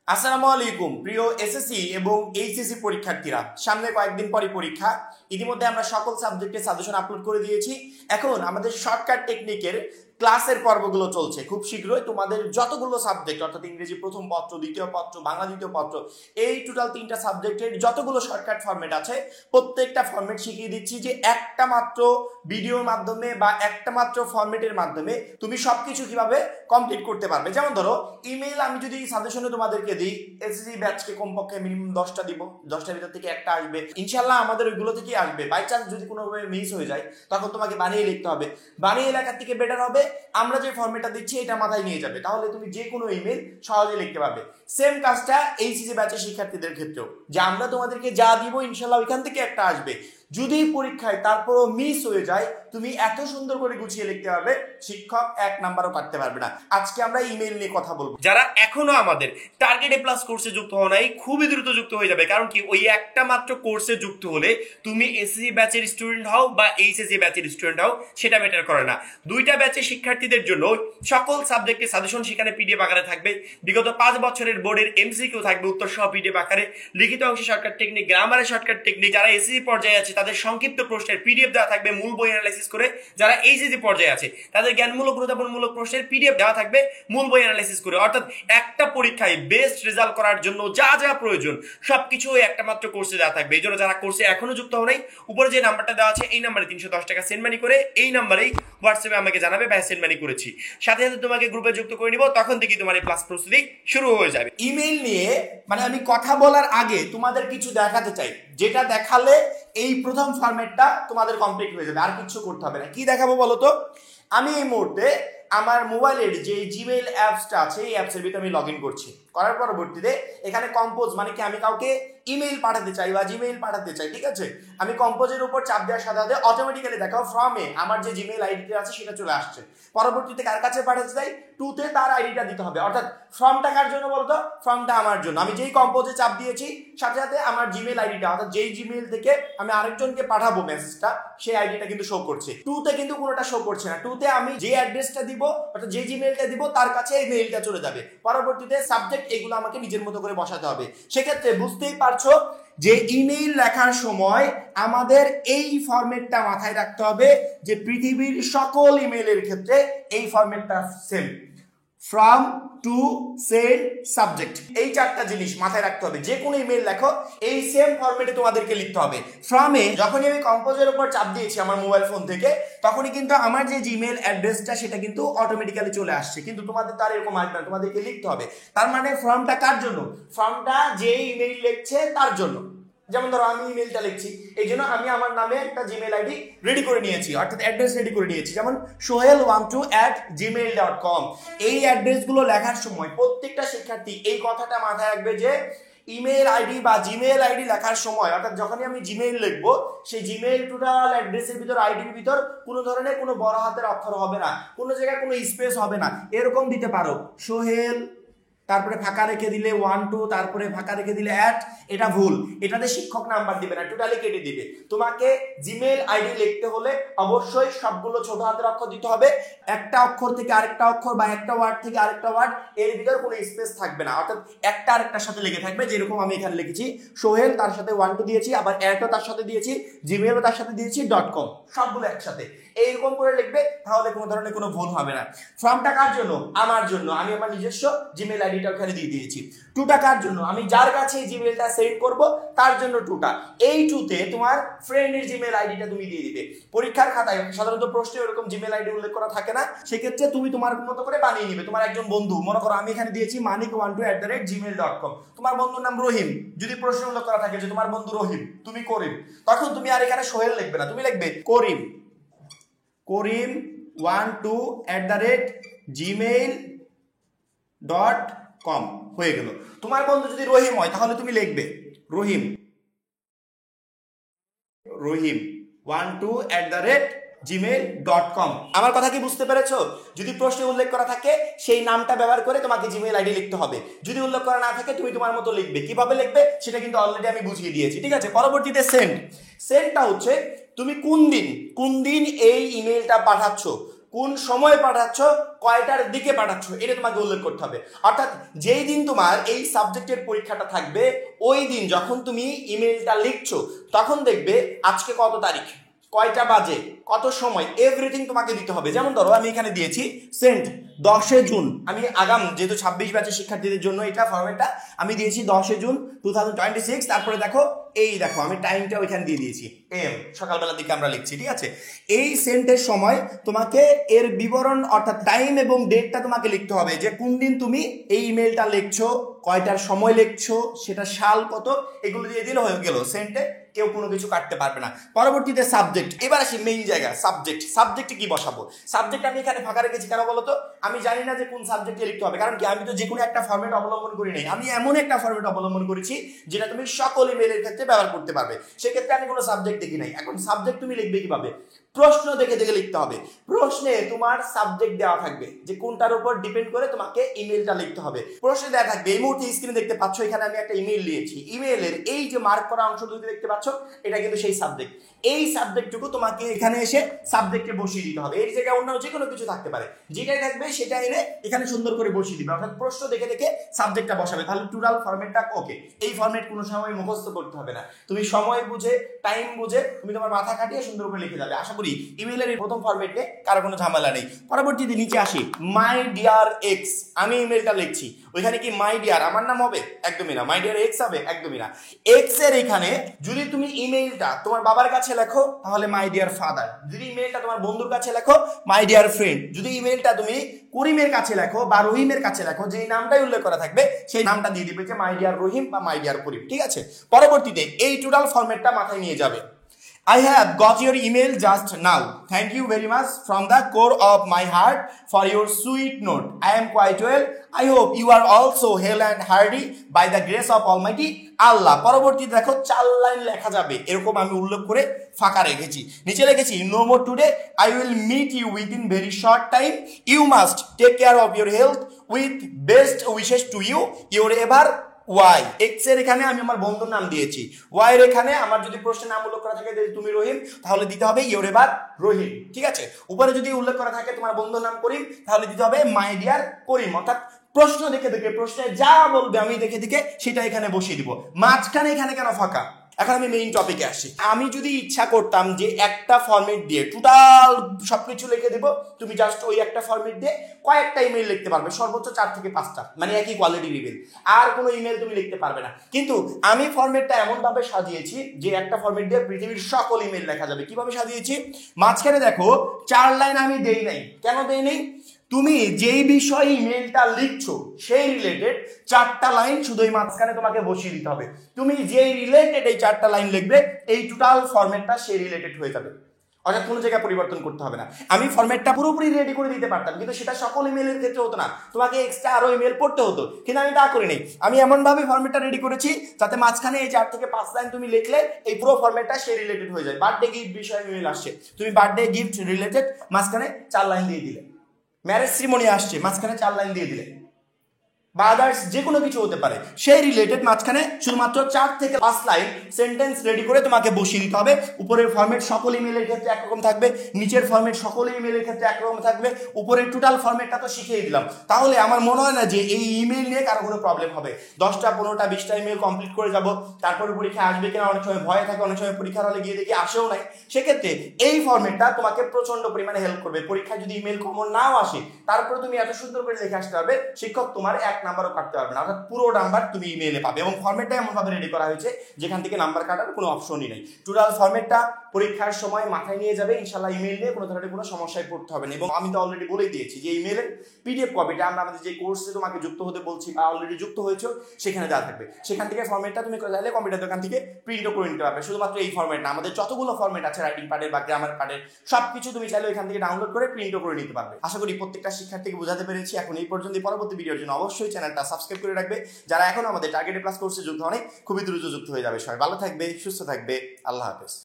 আসসালামু আলাইকুম প্রিয় এসএসসি এবং এইচএসসি পরীক্ষার্থীরা, সামনে কয়েকদিন পরই পরীক্ষা। ইতিমধ্যে আমরা সকল সাবজেক্টের সাজেশন আপলোড করে দিয়েছি। এখন আমাদের শর্টকাট টেকনিকের ক্লাসের পর্বগুলো চলছে। খুব শীঘ্রই তোমাদের যতগুলো সাবজেক্ট অর্থাৎ ইংরেজি প্রথম পত্র, দ্বিতীয় পত্র, বাংলা দ্বিতীয় পত্র, এই টোটাল 3টা সাবজেক্টের যতগুলো শর্টকাট ফরম্যাট আছে প্রত্যেকটা ফরম্যাট শিখিয়ে দিচ্ছি, যে একটা মাত্র ভিডিওর মাধ্যমে বা একটা মাত্র ফরম্যাটের মাধ্যমে তুমি সবকিছু কিভাবে কমপ্লিট করতে পারবে। যেমন ধরো ইমেল আমি যদি সাজেশনে তোমাদেরকে দিই, এসএসসি ব্যাচকে কমপক্ষে মিনিমাম 10টা দিব, 10টার ভিতর থেকে একটা আসবে ইনশাল্লাহ, আমাদের ওইগুলো থেকেই আসবে। বাই চান্স যদি কোনোভাবে মিস হয়ে যায় তখন তোমাকে বানিয়ে লিখতে হবে। বানিয়ে লেখার থেকে বেটার হবে আমরা যে ফরম্যাটটা দিচ্ছি এটা মাথায় নিয়ে যাবে, তাহলে তুমি যে কোনো ইমেল সহজে লিখতে পারবে। সেম কাজটা এইচএসসি ব্যাচের শিক্ষার্থীদের ক্ষেত্রেও, যে আমরা তোমাদেরকে যা দিব ইনশাল্লাহ ওইখান থেকে একটা আসবে। যদি পরীক্ষায় তারপরও মিস হয়ে যায়, তুমি এত সুন্দর করে গুছিয়ে লিখতে পারবে, শিক্ষক 1 নাম্বারও কাটতে পারবে না। আজকে আমরা ইমেল নিয়ে কথা বলবো। যারা এখনো আমাদের টার্গেট এ প্লাস কোর্সে যুক্ত হও নাই, খুবই দ্রুত যুক্ত হয়ে যাবে। কারণ কি, ওই একটা মাত্র কোর্সে যুক্ত হলে তুমি এসএসসি ব্যাচের স্টুডেন্ট হও বা এইচএসসি ব্যাচের স্টুডেন্ট হও সেটা ম্যাটার করে না। দুইটা ব্যাচের শিক্ষার্থীদের জন্য সকল সাবজেক্টের সাজেশন সেখানে পিডিএফ আকারে থাকবে। বিগত 5 বছরের বোর্ডের এমসিকিউ থাকবে উত্তর সহ পিডিএফ আকারে। লিখিত অংশে শর্টকাট টেকনিক, গ্রামারের শর্টকাট টেকনিক, যারা এসএসসি পর্যায়ে আছে তাদের সংক্ষিপ্ত প্রশ্নের পিডিএফ দেওয়া থাকবে মূল বই অ্যানালাইসিস করে। যারা এইচএসসি পর্যায়ে আছে তাদের জ্ঞানমূলক গুরুত্বপূর্ণমূলক প্রশ্নের পিডিএফ দেওয়া থাকবে মূল বই অ্যানালাইসিস করে। অর্থাৎ একটা পরীক্ষায় বেস্ট রেজাল্ট করার জন্য যা যা প্রয়োজন সবকিছু একটা মাত্র কোর্সে দেওয়া থাকবে। এই জন্য যারা কোর্সে এখনো যুক্ত হও নাই, উপরে যে নাম্বারটা দেওয়া আছে এই নাম্বারে 310 টাকা সেন্ড মানি করে এই নাম্বারেই হোয়াটসঅ্যাপে আমাকে জানাবে ভাই সেন্ড মানি করেছি। সাথে সাথে তোমাকে গ্রুপে যুক্ত করে নিব, তখন থেকে তোমার এই ক্লাস প্রস্তুতি শুরু হয়ে যাবে। ইমেল নিয়ে মানে আমি কথা বলার আগে তোমাদের কিছু দেখাতে চাই, যেটা দেখালে এই প্রথম ফরম্যাটটা তোমাদের কমপ্লিট হয়ে যাবে, আর কিছু করতে হবে না। কি দেখাবো বলো তো? আমি এই মুহূর্তে আমার মোবাইলের যে জিমেইল অ্যাপসটা আছে এই অ্যাপসের ভিতরে আমি লগ ইন করছি। করার পরবর্তীতে এখানে কম্পোজ মানে কি, আমি কাউকে ইমেইল পাঠাতে চাই বা জিমেইল পাঠাতে চাই, ঠিক আছে? আমি কম্পোজের উপর চাপ দেওয়ার সাথে সাথে অটোমেটিক্যালি দেখাও ফ্রমে আমার যে জিমেইল আইডিটা আছে সেটা চলে আসছে। পরবর্তীতে কার কাছে পাঠাতে চাই, টুতে তার আইডিটা দিতে হবে। অর্থাৎ ফর্মটা কার জন্য বলতো? ফর্মটা আমার জন্য। আমি যেই কম্পোজে চাপ দিয়েছি সাথে সাথে আমার জিমেইল আইডিটা, অর্থাৎ যেই জিমেইল থেকে আমি আরেকজনকে পাঠাবো মেসেজটা, সেই আইডিটা কিন্তু শো করছে। টুতে কিন্তু কোনোটা শো করছে না। টুতে আমি যে অ্যাড্রেসটা দিব অর্থাৎ যে জিমেইলটা দিব তার কাছে এই মেইলটা চলে যাবে। পরবর্তীতে সাবজেক্ট এগুলো আমাকে নিজের মতো করে বসাতে হবে। সেক্ষেত্রে বুঝতেই পারছো যে ইমেইল লেখার সময় আমাদের এই ফরম্যাটটা মাথায় রাখতে হবে, যে পৃথিবীর সকল ইমেইলের ক্ষেত্রে এই ফরম্যাটটা same, from, to, send, subject. এই 4টা জিনিস মাথায় রাখতে হবে। যে কোনো ইমেল লেখো এই সেম ফরম্যাটে তোমাদেরকে লিখতে হবে। ফ্রমে যখনই আমি কম্পোজের উপর চাপ দিয়েছি আমার মোবাইল ফোন থেকে, তখনই কিন্তু আমার যে জিমেল অ্যাড্রেসটা সেটা কিন্তু অটোমেটিক্যালি চলে আসছে, কিন্তু তোমাদের তার এরকম আসবে না, তোমাদেরকে লিখতে হবে। তার মানে ফর্মটা কার জন্য? ফর্মটা যে ইমেইল লিখছে তার জন্য। যেমন ধরো আমি ইমেলটা লিখছি, এই জন্য আমি আমার নামে একটা জিমেল আইডি রেডি করে নিয়েছি, অর্থাৎ অ্যাড্রেস রেডি করে নিয়েছি, যেমন sohail12@gmail.com। এই অ্যাড্রেসগুলো লেখার সময় প্রত্যেকটা শিক্ষার্থী এই কথাটা মাথায় রাখবে যে ইমেল আইডি বা জিমেল আইডি লেখার সময়, অর্থাৎ যখনই আমি জিমেইল লিখবো সেই জিমেইল টোটাল অ্যাড্রেসের ভিতর, আইডির ভিতর কোনো ধরনের কোনো বড় হাতের অক্ষর হবে না, কোনো জায়গায় কোনো স্পেস হবে না। এরকম দিতে পারো সোহেল, তারপরে ফাঁকা রেখে দিলে 1 2, তারপরে ফাঁকা রেখে দিলে @। এটা ভুল, এটাতে শিক্ষক নাম্বার দিবে না, টোটালি কেটে দিবে। তোমাকে জিমেইল আইডি লিখতে হলে অবশ্যই সবগুলো ছোট হাতের অক্ষর দিতে হবে। একটা অক্ষর থেকে আরেকটা অক্ষর বা একটা ওয়ার্ড থেকে আরেকটা ওয়ার্ড, এর ভিতর কোনো স্পেস থাকবে না, অর্থাৎ একটা আরেকটার সাথে লেগে থাকবে। যেরকম আমি এখানে লিখেছি সোহেল, তার সাথে 1 2 দিয়েছি, আবার @ও তার সাথে দিয়েছি, জিমেইলও তার সাথে দিয়েছি, .com, সবগুলো একসাথে এইরকম করে লিখবে, তাহলে কোনো ধরনের কোনো ভুল হবে না। ফর্মটা কার জন্য? আমার জন্য। আমি আমার নিজস্ব জিমেইল আইডিটা ওখানে দিয়ে দিয়েছি। টুটা কার জন্য? আমি যার কাছে এই জিমেইলটা সেন্ড করব তার জন্য টুটা। এই টুতে তোমার ফ্রেন্ডের জিমেইল আইডিটা তুমি দিয়ে দিবে। পরীক্ষার খাতায় সাধারণত প্রশ্নে এরকম জিমেইল আইডি উল্লেখ করা থাকে না, সেক্ষেত্রে তুমি তোমার মতো করে বানিয়ে নিবে। তোমার একজন বন্ধু, মনে করো আমি এখানে দিয়েছি manik12@gmail.com, তোমার বন্ধুর নাম রহিম। যদি প্রশ্নে উল্লেখ করা থাকে যে তোমার বন্ধু রহিম, তুমি করিম, তখন তুমি আর এখানে সোহেল লিখবে না, তুমি লিখবে করিম, করিম12@gmail.com হয়ে গেল। তোমার বন্ধু যদি রহিম হয় তাহলে তুমি লিখবে রহিম12@gmail.com। আমার কথা কি বুঝতে পেরেছো? যদি প্রশ্নে উল্লেখ করা থাকে সেই নামটা ব্যবহার করে তোমাকে জিমেইল আইডি লিখতে হবে। যদি উল্লেখ করা না থাকে তুমি তোমার মতো লিখবে। কিভাবে লিখবে সেটা কিন্তু অলরেডি আমি বুঝিয়ে দিয়েছি, ঠিক আছে? পরবর্তীতে সেন্ডটা হচ্ছে তুমি কোন দিন এই ইমেইলটা পাঠাচ্ছ কোন সময় পাঠাচ্ছ, কয়টার দিকে পাঠাচ্ছ, এটা তোমাকে উল্লেখ করতে হবে। অর্থাৎ যেই দিন তোমার এই সাবজেক্টের পরীক্ষাটা থাকবে ওই দিন যখন তুমি ইমেলটা লিখছো তখন দেখবে আজকে কত তারিখ, কয়টা বাজে, কত সময়, এভরিথিং তোমাকে দিতে হবে। যেমন ধরো আমি এখানে দিয়েছি সেন্ট 10 জুন, আমি আগাম যেহেতু 26 ব্যাচের শিক্ষার্থীদের জন্য এটা ফরম্যাটটা আমি দিয়েছি 10 জুন 2026। তারপরে দেখো এই দেখো আমি টাইমটা ওইখানে দিয়ে দিয়েছি এম, সকালবেলার দিকে আমরা লিখছি, ঠিক আছে। এই সেন্টের সময় তোমাকে এর বিবরণ অর্থাৎ টাইম এবং ডেটটা তোমাকে লিখতে হবে যে কোন দিন তুমি এই ইমেলটা লিখছো, কয়টার সময় লিখছো, সেটা সাল কত, এগুলো দিয়ে দিলে হয়ে গেল সেন্টে, কেউ কোনো কিছু কাটতে পারবে না। পরবর্তীতে সাবজেক্ট, এবার আসি মেইন জায়গা সাবজেক্টে কি বসাবো। সাবজেক্ট আমি এখানে ফাঁকা রেখেছি কেন বলতো, আমি জানি না যে কোন সাবজেক্টে লিখতে হবে, কারণ কি আমি তো যে কোনো একটা ফরম্যাট অবলম্বন করি নাই, আমি এমন একটা ফরম্যাট অবলম্বন করেছি যেটা তুমি সকল ইমেলের ক্ষেত্রে ব্যবহার করতে পারবে। সেক্ষেত্রে আমি কোনো সাবজেক্ট দেখি নাই। এখন সাবজেক্ট তুমি লিখবে কিভাবে, প্রশ্ন দেখে দেখে লিখতে হবে। প্রশ্নে তোমার সাবজেক্ট দেওয়া থাকবে যে কোনটার উপর ডিপেন্ড করে তোমাকে ইমেলটা লিখতে হবে, প্রশ্নে দেওয়া থাকবে। এই মুহূর্তে স্ক্রিনে দেখতে পাচ্ছ এখানে আমি একটা ইমেল দিয়েছি, ইমেলের এই যে মার্ক করা অংশ দুটো দেখতে পাচ্ছ এটা কিন্তু সেই সাবজেক্ট। এই সাবজেক্টটুকু তোমাকে এখানে এসে সাবজেক্টে বসিয়ে দিতে হবে। এই জায়গায় অন্য যে কোনো কিছু থাকতে পারে, যেটাই থাকবে সেটা এনে এখানে সুন্দর করে বসিয়ে দিবে, অর্থাৎ প্রশ্ন দেখে দেখে সাবজেক্টটা বসাবে। তাহলে টোটাল ফরম্যাটটা ওকে। এই ফরম্যাট কোনো সময় মুখস্থ করতে হবে না, তুমি সময় বুঝে টাইম বুঝে তুমি তোমার মাথা খাটিয়ে সুন্দর করে লিখে যাবে। আশা করি ইমেলের এই প্রথম ফরম্যাটে কারো কোনো ঝামেলা নেই। পরবর্তীতে নিচে আসি, মাই ডিয়ার এক্স, আমি ইমেলটা লিখছি, ওইখানে কি মাই ডিয়ার আমার নাম হবে? একদমই না। মাই ডিয়ার এক্স হবে? একদমই না। এক্স এর এখানে যদি তুমি ইমেলটা তোমার বাবার কাছে লেখো তাহলে মাই ডিয়ার ফাদার, যদি ইমেলটা তোমার বন্ধুর কাছে লেখো মাই ডিয়ার ফ্রেন্ড, যদি ইমেলটা তুমি করিমের কাছে লেখো বা রহিমের কাছে লেখো, যে নামটাই উল্লেখ করা থাকবে সেই নামটা দিয়ে দিবে যে মাই ডিয়ার রহিম বা মাই ডিয়ার করিম, ঠিক আছে। পরবর্তীতে এই টোটাল ফরম্যাটটা মাথায় নিয়ে যাবে। I have got your email just now. Thank you very much from the core of my heart for your sweet note. I am quite well. I hope you are also hale and hearty by the grace of Almighty Allah. পরবর্তী দেখো 4 line লেখা যাবে, এরকম আমি উল্লেখ করে ফাঁকা রেখেছি। নিচে লিখেছি no more today. I will meet you within very short time. You must take care of your health with best wishes to you. Your ever Y. X এর এখানে আমি আমার বন্ধুর নাম দিয়েছি, ওয়াই এর এখানে আমার যদি প্রশ্নের নাম উল্লেখ করা থাকে যে তুমি রহিম তাহলে দিতে হবে ইওর এবার রহিম, ঠিক আছে। উপরে যদি উল্লেখ করা থাকে তোমার বন্ধুর নাম করিম তাহলে দিতে হবে মাই ডিয়ার করিম। অর্থাৎ প্রশ্ন দেখে দেখে প্রশ্নে যা বলবে আমি দেখে দেখে সেটা এখানে বসিয়ে দিব। মাঝখানে এখানে কেন ফাঁকা? এখন আমি মেইন টপিকে আসি। আমি যদি ইচ্ছা করতাম যে একটা ফরম্যাট দিয়ে টোটাল সবকিছু লিখে দেব, তুমি জাস্ট ওই একটা ফরম্যাট দিয়ে কয়েকটা ইমেল লিখতে পারবে, সর্বোচ্চ 4 থেকে 5টা, মানে একই কোয়ালিটির ইমেল, আর কোনো ইমেল তুমি লিখতে পারবে না। কিন্তু আমি ফরম্যাটটা এমন ভাবে সাজিয়েছি যে একটা ফরম্যাট দিয়ে পৃথিবীর সকল ইমেল লেখা যাবে। কিভাবে সাজিয়েছি? মাঝখানে দেখো 4 লাইন আমি দেই নাই। কেন দেই নাই? তুমি যেই বিষয়ে ইমেলটা লিখছো সেই রিলেটেড 4টা লাইন শুধু এই মাঝখানে তোমাকে বসিয়ে দিতে হবে। তুমি যেই রিলেটেড এই 4টা লাইন লিখবে এই টোটাল ফরম্যাটটা সেই রিলেটেড হয়ে যাবে, অর্থাৎ কোনো জায়গায় পরিবর্তন করতে হবে না। আমি ফরম্যাটটা পুরোপুরি রেডি করে দিতে পারতাম, কিন্তু সেটা সকল ইমেলের ক্ষেত্রে হতো না, তোমাকে এক্সট্রা আরো ইমেল পড়তে হতো, কিন্তু আমি তা করিনি। আমি এমনভাবে ফরম্যাটটা রেডি করেছি যাতে মাঝখানে এই 4 থেকে 5 লাইন তুমি লিখলে এই পুরো ফরম্যাটটা সেই রিলেটেড হয়ে যায়। বার্থডে গিফট বিষয়ে ইমেল আসছে, তুমি বার্থডে গিফট রিলেটেড মাঝখানে 4 লাইন দিয়ে দিলে। ম্যারেজ সিরিমনি আসছে, মাঝখানে 4 লাইন দিয়ে দিলে। বা আদার্স যে কোনো কিছু হতে পারে, সেই রিলেটেড মাঝখানে শুধুমাত্র 4 থেকে 5 লাইন সেন্টেন্স রেডি করে তোমাকে বসিয়ে দিতে হবে। উপরের ফরম্যাট সকল ইমেলের ক্ষেত্রে একরকম থাকবে, নিচের ফরম্যাট সকল ইমেলের ক্ষেত্রে একরকম থাকবে, উপরের টোটাল ফরম্যাটটা তো শিখিয়ে দিলাম। তাহলে আমার মনে হয় না যে এই ইমেল নিয়ে কারো কোনো প্রবলেম হবে। 10টা 15টা 20টা ইমেল কমপ্লিট করে যাব, তারপরে পরীক্ষা আসবে কিনা অনেক সময় ভয় থাকে, অনেক সময় পরীক্ষার হলে গিয়ে দেখি আসেও নাই। সেক্ষেত্রে এই ফরম্যাটটা তোমাকে প্রচন্ড পরিমাণে হেল্প করবে। পরীক্ষায় যদি ইমেল কমন নাও আসে তারপরে তুমি এত সুন্দর করে লিখে আসতে পারবে, শিক্ষক তোমার 1 নাম্বারও কাটতে পারবে না, অর্থাৎ পুরো নাম্বার তুমি ইমেইলে পাবে। এবং ফরম্যাটটা এমন ভাবে রেডি করা হয়েছে যেখান থেকে নাম্বার কাটার কোনো অপশনই নেই। টোটাল ফরম্যাটটা পরীক্ষার সময় মাথায় নিয়ে যাবে ইনশাআল্লাহ। ইমেইল নিয়ে কোনো ধরনের কোনো সমস্যায় পড়তে হবে না। এবং আমি তো অলরেডি বলেই দিয়েছি যে ইমেইলের পিডিএফ কপিটা আমরা আমাদের যে কোর্সে তোমাকে যুক্ত হতে বলছি বা অলরেডি যুক্ত হয়েছো সেখানে দেওয়া থাকবে। সেখান থেকে ফরম্যাটটা তুমি চাইলে কম্পিউটার দোকান থেকে প্রিন্টও করে নিতে পারবে। শুধুমাত্র এই ফরম্যাট না, আমাদের যতগুলো ফরম্যাট আছে রাইটিং পার্টের বা গ্রামার পার্টের সবকিছু তুমি চাইলে এখান থেকে ডাউনলোড করে প্রিন্টও করে নিতে পারবে। আশা করি প্রত্যেকটা শিক্ষার্থীকে বোঝাতে পেরেছি। এখন এই পর্যন্ত। পরবর্তী ভিডিওর জন্য অবশ্যই চ্যানেলটা সাবস্ক্রাইব করে রাখবে। যারা এখন আমাদের টার্গেট প্লাস কোর্সে যুক্ত হয়নি খুবই দ্রুত যুক্ত হয়ে যাবে। সবাই ভালো থাকবে, সুস্থ থাকবে। আল্লাহ হাফেজ।